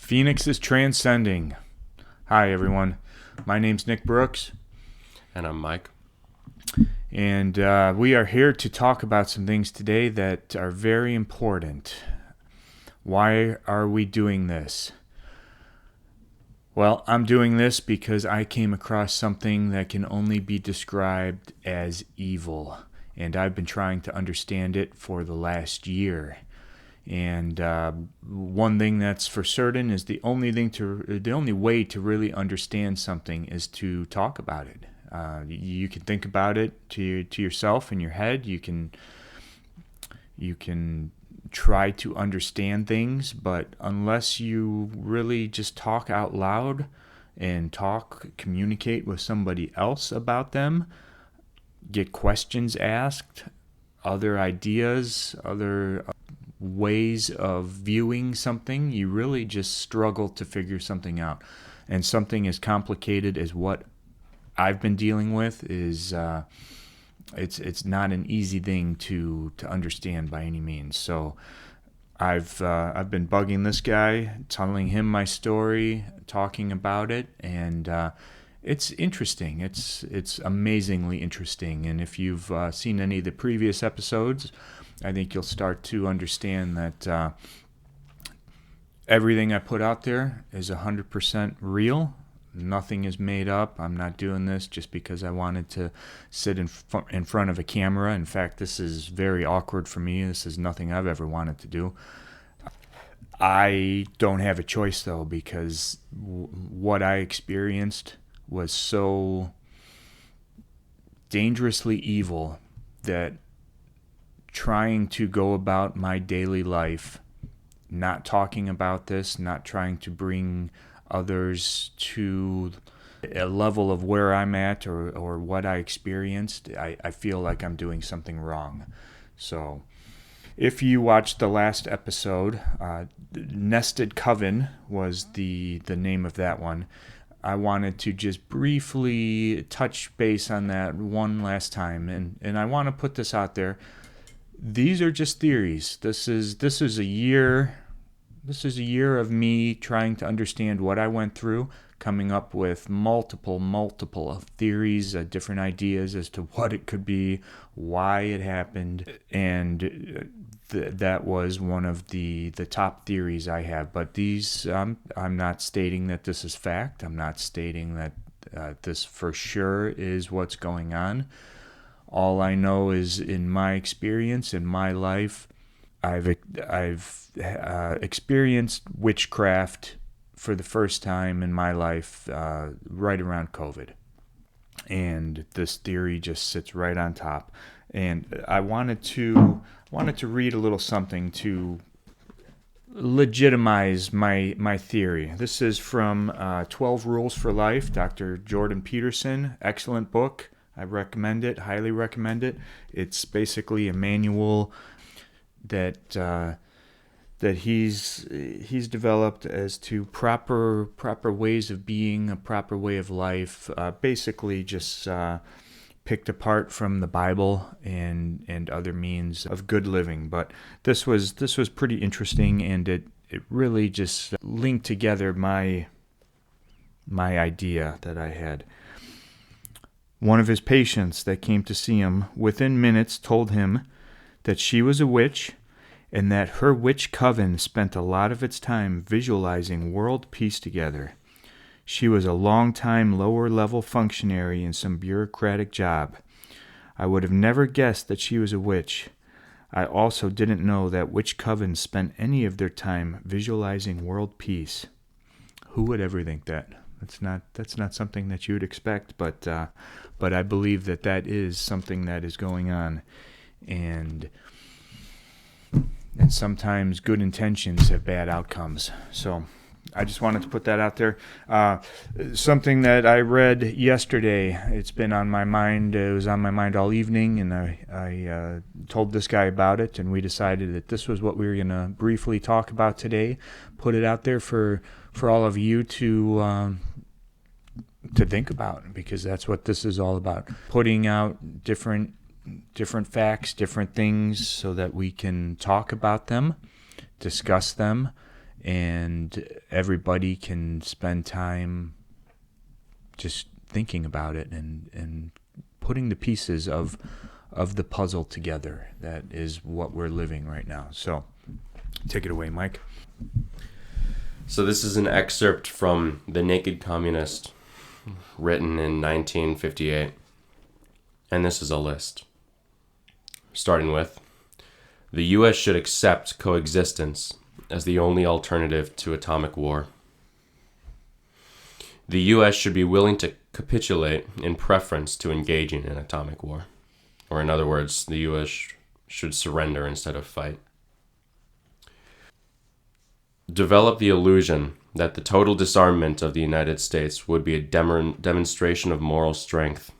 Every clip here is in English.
Phoenix is transcending. Hi, everyone. My name's Nick Brooks. And I'm Mike. And we are here to talk about some things today that are very important. Why are we doing this? Well, I'm doing this because I came across something that can only be described as evil. And I've been trying to understand it for the last year. And one thing that's for certain is the only way to really understand something is to talk about it. You can think about it to yourself in your head. You can try to understand things, but unless you really just talk out loud and communicate with somebody else about them, get questions asked, other ideas, other ways of viewing something, you really just struggle to figure something out. And something as complicated as what I've been dealing with is it's not an easy thing to understand by any means. So I've been bugging this guy, telling him my story, talking about it, and it's interesting. It's amazingly interesting. And if you've seen any of the previous episodes, I think you'll start to understand that everything I put out there is 100% real. Nothing is made up. I'm not doing this just because I wanted to sit in front of a camera. In fact, this is very awkward for me. This is nothing I've ever wanted to do. I don't have a choice, though, because what I experienced was so dangerously evil that trying to go about my daily life, not talking about this, not trying to bring others to a level of where I'm at or what I experienced, I feel like I'm doing something wrong. So if you watched the last episode, Nested Coven was the name of that one. I wanted to just briefly touch base on that one last time, and I want to put this out there. These are just theories. This is a year of me trying to understand what I went through, coming up with multiple theories, different ideas as to what it could be, why it happened, and that was one of the top theories I have. But these, I'm not stating that this is fact. I'm not stating that this for sure is what's going on. All I know is, in my experience, in my life, I've experienced witchcraft for the first time in my life right around COVID. And this theory just sits right on top. And I wanted to read a little something to legitimize my theory. This is from 12 Rules for Life, Dr. Jordan Peterson. Excellent book. I recommend it, highly recommend it. It's basically a manual that he's developed as to proper ways of being, a proper way of life. Basically, just picked apart from the Bible and other means of good living. But this was pretty interesting, and it really just linked together my idea that I had. One of his patients that came to see him within minutes told him that she was a witch and that her witch coven spent a lot of its time visualizing world peace together. She was a long-time lower-level functionary in some bureaucratic job. I would have never guessed that she was a witch. I also didn't know that witch covens spent any of their time visualizing world peace. Who would ever think that? That's not something that you would expect, but I believe that is something that is going on, and sometimes good intentions have bad outcomes. So I just wanted to put that out there. Something that I read yesterday, it's been on my mind. It was on my mind all evening, and I told this guy about it, and we decided that this was what we were going to briefly talk about today, put it out there for all of you to think about, because that's what this is all about. Putting out different facts, different things, so that we can talk about them, discuss them, and everybody can spend time just thinking about it and putting the pieces of the puzzle together. That is what we're living right now. So take it away, Mike. So this is an excerpt from The Naked Communist, written in 1958. And this is a list. Starting with, the U.S. should accept coexistence as the only alternative to atomic war. The U.S. should be willing to capitulate in preference to engaging in atomic war. Or in other words, the U.S. should surrender instead of fight. Develop the illusion that the total disarmament of the United States would be a demonstration of moral strength.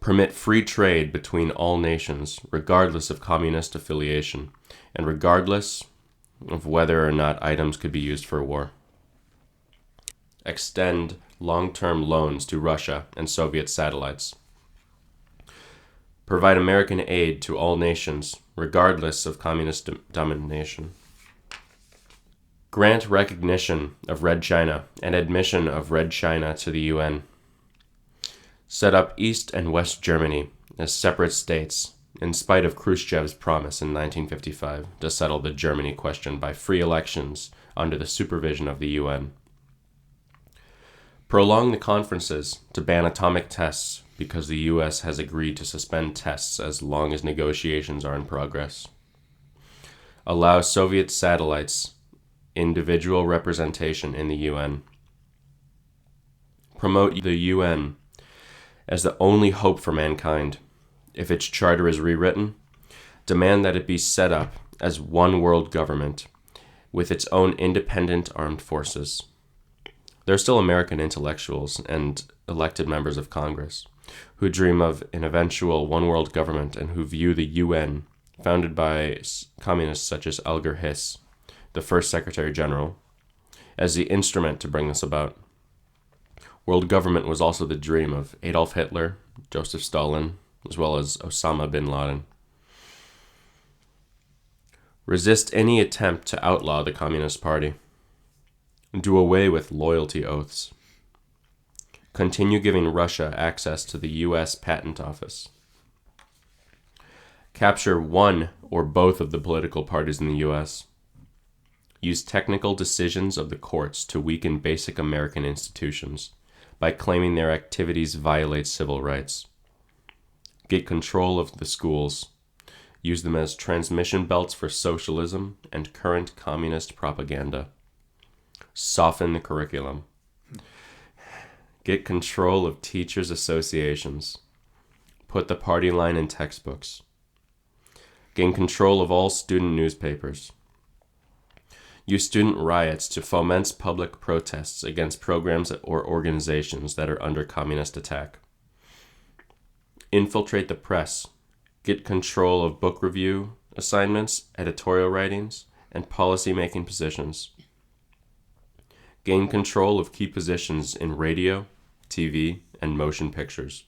Permit free trade between all nations, regardless of communist affiliation, and regardless of whether or not items could be used for war. Extend long-term loans to Russia and Soviet satellites. Provide American aid to all nations, regardless of communist domination. Grant recognition of Red China and admission of Red China to the UN. Set up East and West Germany as separate states, in spite of Khrushchev's promise in 1955 to settle the Germany question by free elections under the supervision of the UN. Prolong the conferences to ban atomic tests because the U.S. has agreed to suspend tests as long as negotiations are in progress. Allow Soviet satellites individual representation in the UN. Promote the UN as the only hope for mankind. If its charter is rewritten, demand that it be set up as one world government with its own independent armed forces. There are still American intellectuals and elected members of Congress who dream of an eventual one world government and who view the UN, founded by communists such as Alger Hiss, the first Secretary General, as the instrument to bring this about. World government was also the dream of Adolf Hitler, Joseph Stalin, as well as Osama bin Laden. Resist any attempt to outlaw the Communist Party. Do away with loyalty oaths. Continue giving Russia access to the U.S. Patent Office. Capture one or both of the political parties in the U.S. Use technical decisions of the courts to weaken basic American institutions by claiming their activities violate civil rights. Get control of the schools. Use them as transmission belts for socialism and current communist propaganda. Soften the curriculum. Get control of teachers' associations. Put the party line in textbooks. Gain control of all student newspapers. Use student riots to foment public protests against programs or organizations that are under communist attack. Infiltrate the press. Get control of book review assignments, editorial writings, and policy-making positions. Gain control of key positions in radio, TV, and motion pictures.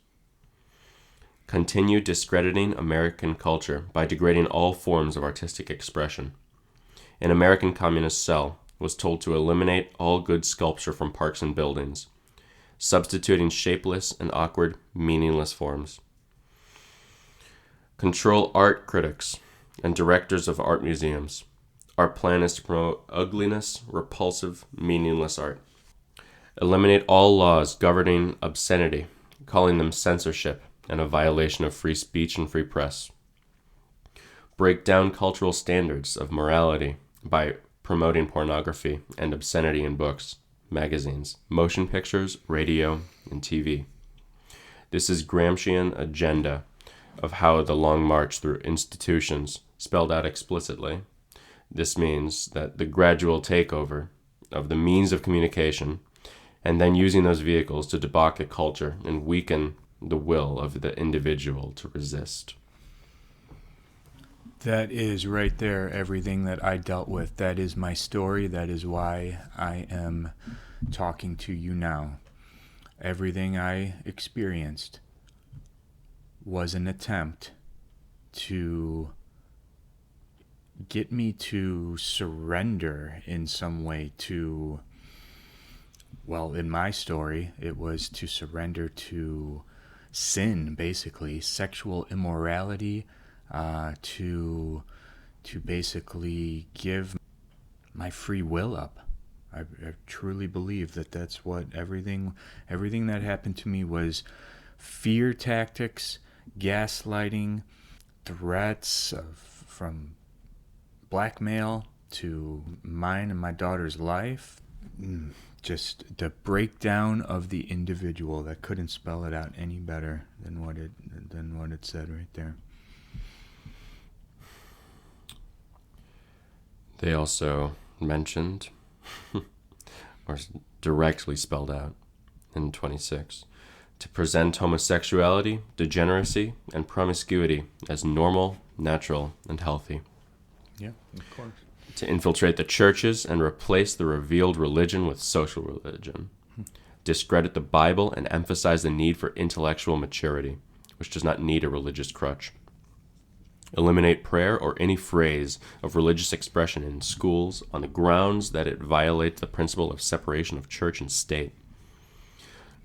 Continue discrediting American culture by degrading all forms of artistic expression. An American communist cell was told to eliminate all good sculpture from parks and buildings, substituting shapeless and awkward, meaningless forms. Control art critics and directors of art museums. Our plan is to promote ugliness, repulsive, meaningless art. Eliminate all laws governing obscenity, calling them censorship and a violation of free speech and free press. Break down cultural standards of morality by promoting pornography and obscenity in books, magazines, motion pictures, radio, and TV. This is Gramscian agenda of how the long march through institutions spelled out explicitly. This means that the gradual takeover of the means of communication and then using those vehicles to debauch a culture and weaken the will of the individual to resist. That is right there everything that I dealt with. That is my story. That is why I am talking to you now. Everything I experienced was an attempt to get me to surrender in some way to, well, in my story, it was to surrender to sin, basically, sexual immorality, to basically give my free will up. I truly believe that that's what everything that happened to me was fear tactics, gaslighting, threats from blackmail to mine and my daughter's life. Just the breakdown of the individual. That couldn't spell it out any better than what it said right there. They also mentioned, or directly spelled out in 26, to present homosexuality, degeneracy, and promiscuity as normal, natural, and healthy. Yeah, of course. To infiltrate the churches and replace the revealed religion with social religion. Discredit the Bible and emphasize the need for intellectual maturity, which does not need a religious crutch. Eliminate prayer or any phrase of religious expression in schools on the grounds that it violates the principle of separation of church and state.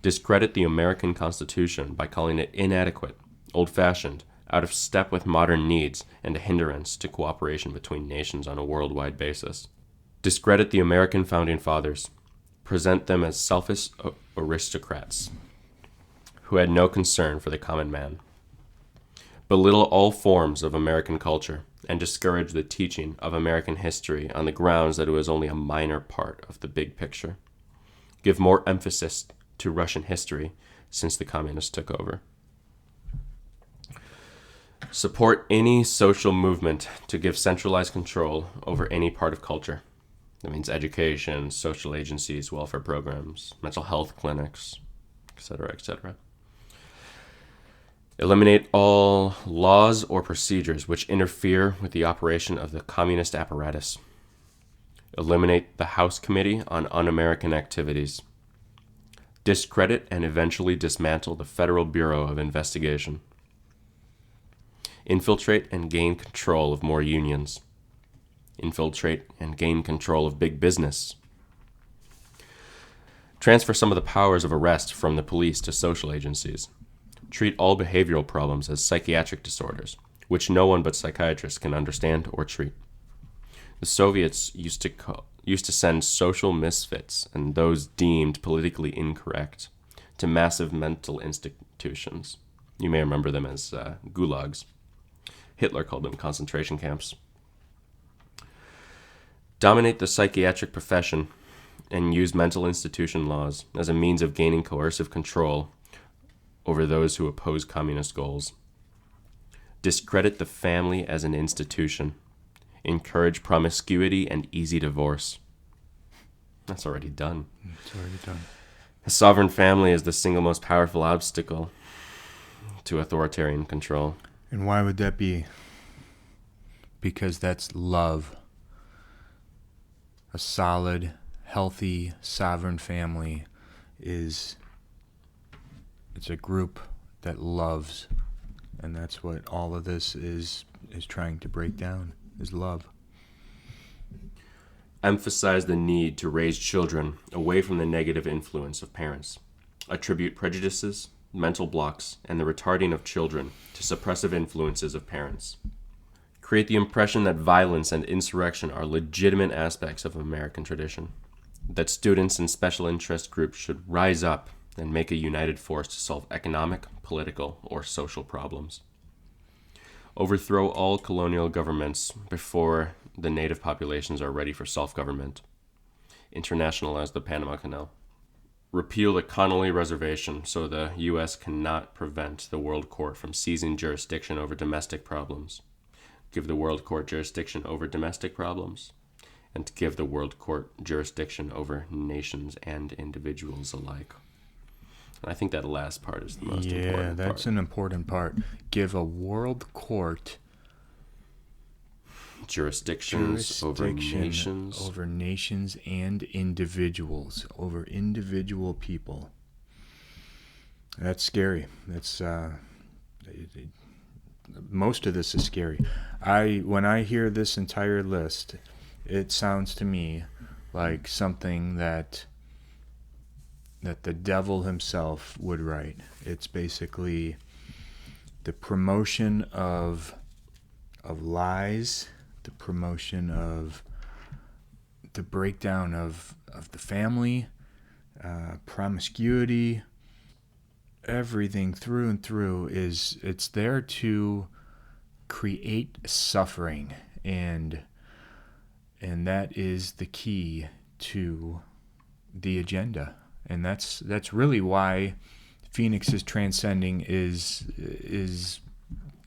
Discredit the American Constitution by calling it inadequate, old-fashioned, out of step with modern needs, and a hindrance to cooperation between nations on a worldwide basis. Discredit the American Founding Fathers. Present them as selfish aristocrats who had no concern for the common man. Belittle all forms of American culture and discourage the teaching of American history on the grounds that it was only a minor part of the big picture. Give more emphasis to Russian history since the communists took over. Support any social movement to give centralized control over any part of culture. That means education, social agencies, welfare programs, mental health clinics, etc., etc. Eliminate all laws or procedures which interfere with the operation of the communist apparatus. Eliminate the House Committee on Un-American Activities. Discredit and eventually dismantle the Federal Bureau of Investigation. Infiltrate and gain control of more unions. Infiltrate and gain control of big business. Transfer some of the powers of arrest from the police to social agencies. Treat all behavioral problems as psychiatric disorders, which no one but psychiatrists can understand or treat. The Soviets used to send social misfits and those deemed politically incorrect to massive mental institutions. You may remember them as gulags. Hitler called them concentration camps. Dominate the psychiatric profession and use mental institution laws as a means of gaining coercive control over those who oppose communist goals. Discredit the family as an institution. Encourage promiscuity and easy divorce. That's already done. It's already done. A sovereign family is the single most powerful obstacle to authoritarian control. And why would that be? Because that's love. A solid, healthy, sovereign family it's a group that loves. And that's what all of this is trying to break down, is love. Emphasize the need to raise children away from the negative influence of parents. Attribute prejudices, mental blocks, and the retarding of children to suppressive influences of parents. Create the impression that violence and insurrection are legitimate aspects of American tradition, that students and special interest groups should rise up and make a united force to solve economic, political, or social problems. Overthrow all colonial governments before the native populations are ready for self-government. Internationalize the Panama Canal. Repeal the Connolly Reservation so the U.S. cannot prevent the World Court from seizing jurisdiction over domestic problems. Give the World Court jurisdiction over domestic problems, and to give the World Court jurisdiction over nations and individuals alike. And I think that last part is the most important part. Yeah, that's an important part. Give a world court jurisdictions over nations. Over nations and individuals. Over individual people. That's scary. That's most of this is scary. When I hear this entire list, it sounds to me like something that the devil himself would write. It's basically the promotion of lies, the promotion of the breakdown of the family, promiscuity, everything through and through it's there to create suffering, and that is the key to the agenda. And that's really why Phoenix is Transcending is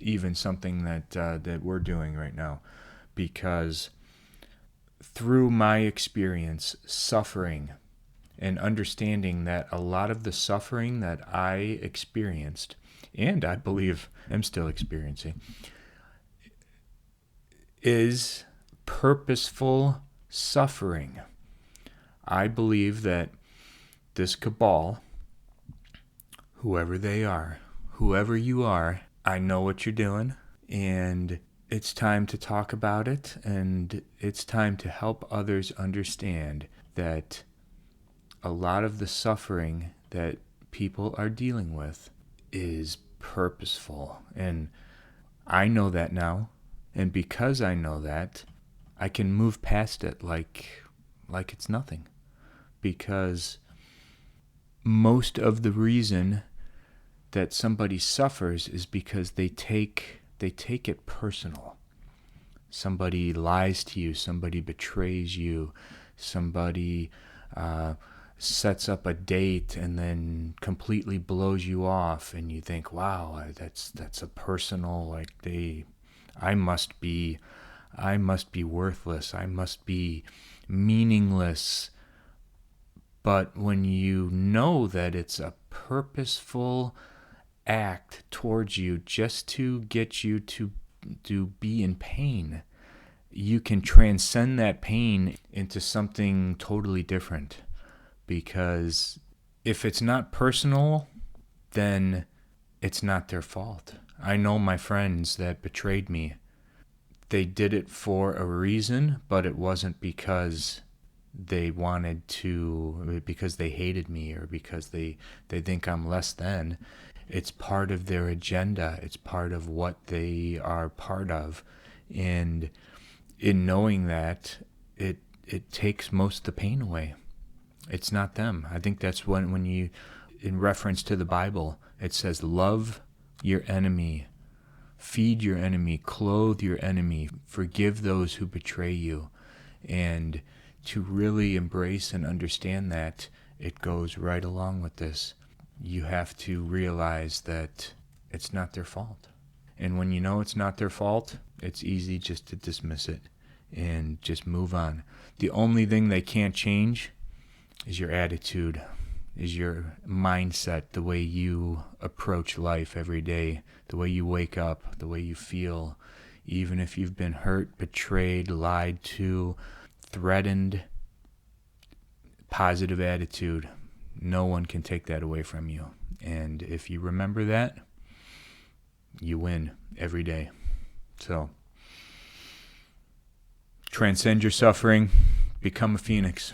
even something that we're doing right now, because through my experience suffering and understanding that a lot of the suffering that I experienced, and I believe I'm still experiencing, is purposeful suffering. I believe that this cabal, whoever they are, whoever you are, I know what you're doing, and it's time to talk about it, and it's time to help others understand that a lot of the suffering that people are dealing with is purposeful. And I know that now, and because I know that, I can move past it like it's nothing. Because most of the reason that somebody suffers is because they take it personal. Somebody lies to you, somebody betrays you, somebody sets up a date and then completely blows you off, and you think, wow, that's a personal, I must be worthless, I must be meaningless. But when you know that it's a purposeful act towards you just to get you to be in pain, you can transcend that pain into something totally different. Because if it's not personal, then it's not their fault. I know my friends that betrayed me. They did it for a reason, but it wasn't because they wanted to, because they hated me, or because they think I'm less than. It's part of their agenda. It's part of what they are part of. And in knowing that, it takes most of the pain away. It's not them. I think that's when you, in reference to the Bible, it says, love your enemy, feed your enemy, clothe your enemy, forgive those who betray you. And to really embrace and understand that, it goes right along with this. You have to realize that it's not their fault. And when you know it's not their fault, it's easy just to dismiss it and just move on. The only thing they can't change is your attitude, is your mindset, the way you approach life every day, the way you wake up, the way you feel. Even if you've been hurt, betrayed, lied to, threatened, positive attitude, no one can take that away from you. And if you remember that, you win every day. So, transcend your suffering, become a phoenix.